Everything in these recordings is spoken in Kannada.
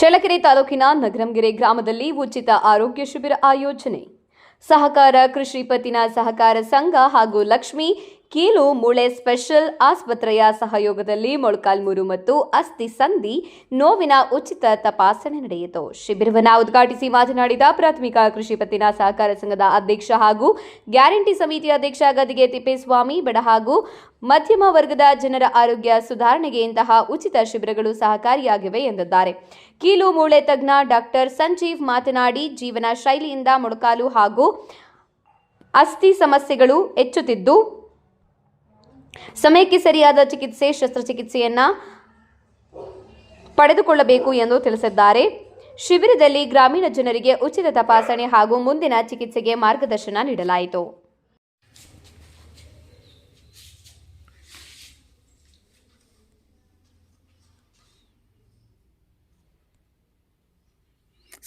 ಚಳ್ಳಕೆರೆ ತಾಲೂಕಿನ ನಗರಂಗೆರೆ ಗ್ರಾಮದಲ್ಲಿ ಉಚಿತ ಆರೋಗ್ಯ ಶಿಬಿರ ಆಯೋಜನೆ. ಸಹಕಾರ ಕೃಷಿ ಪತ್ತಿನ ಸಹಕಾರ ಸಂಘ ಹಾಗೂ ಲಕ್ಷ್ಮಿ ಕೀಲು ಮೂಳೆ ಸ್ಪೆಷಲ್ ಆಸ್ಪತ್ರೆಯ ಸಹಯೋಗದಲ್ಲಿ ಮೊಳಕಾಲ್ಮೂರು ಮತ್ತು ಅಸ್ಥಿ ಸಂಧಿ ನೋವಿನ ಉಚಿತ ತಪಾಸಣೆ ನಡೆಯಿತು. ಶಿಬಿರವನ್ನು ಉದ್ಘಾಟಿಸಿ ಮಾತನಾಡಿದ ಪ್ರಾಥಮಿಕ ಕೃಷಿ ಪತ್ತಿನ ಸಹಕಾರ ಸಂಘದ ಅಧ್ಯಕ್ಷ ಹಾಗೂ ಗ್ಯಾರಂಟಿ ಸಮಿತಿ ಅಧ್ಯಕ್ಷ ಗದಿಗೆ ತಿಪ್ಪೇಸ್ವಾಮಿ, ಬಡ ಹಾಗೂ ಮಧ್ಯಮ ವರ್ಗದ ಜನರ ಆರೋಗ್ಯ ಸುಧಾರಣೆಗೆ ಇಂತಹ ಉಚಿತ ಶಿಬಿರಗಳು ಸಹಕಾರಿಯಾಗಿವೆ ಎಂದಿದ್ದಾರೆ. ಕೀಲು ಮೂಳೆ ತಜ್ಞ ಡಾಕ್ಟರ್ ಸಂಜೀವ್ ಮಾತನಾಡಿ, ಜೀವನ ಶೈಲಿಯಿಂದ ಮೊಳಕಾಲು ಹಾಗೂ ಅಸ್ಥಿ ಸಮಸ್ಯೆಗಳು ಹೆಚ್ಚುತ್ತಿದ್ದು ಸಮಯಕ್ಕೆ ಸರಿಯಾದ ಚಿಕಿತ್ಸೆ ಶಸ್ತ್ರಚಿಕಿತ್ಸೆಯನ್ನು ಪಡೆದುಕೊಳ್ಳಬೇಕು ಎಂದು ತಿಳಿಸಿದ್ದಾರೆ. ಶಿಬಿರದಲ್ಲಿ ಗ್ರಾಮೀಣ ಜನರಿಗೆ ಉಚಿತ ತಪಾಸಣೆ ಹಾಗೂ ಮುಂದಿನ ಚಿಕಿತ್ಸೆಗೆ ಮಾರ್ಗದರ್ಶನ ನೀಡಲಾಯಿತು.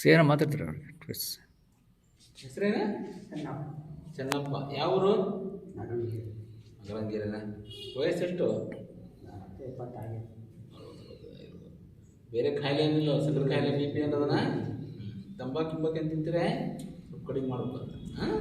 ಸೇನ ಮಾತಾಡ್ತಾರೆ. ಹೆಸರೇನ? ಚೆನ್ನಪ್ಪ. ಯಾವೂರು? ನಗರಂಗೇರಿನ. ವಯಸ್ಸೆಷ್ಟು? ಬೇರೆ ಕಾಯಿಲೆ ಏನಿಲ್ಲ? ಸಕ್ಕರೆ ಕಾಯಿಲೆ, ಬಿ ಪಿ ಅನ್ನೋದನ್ನ ತಂಬಾಕು ಗಿಂಬಾಕು ಏನು ತಿಂತೀರಾ? ಕಡಿಮೆ ಮಾಡ್ಬೇಕು. ಹಾಂ,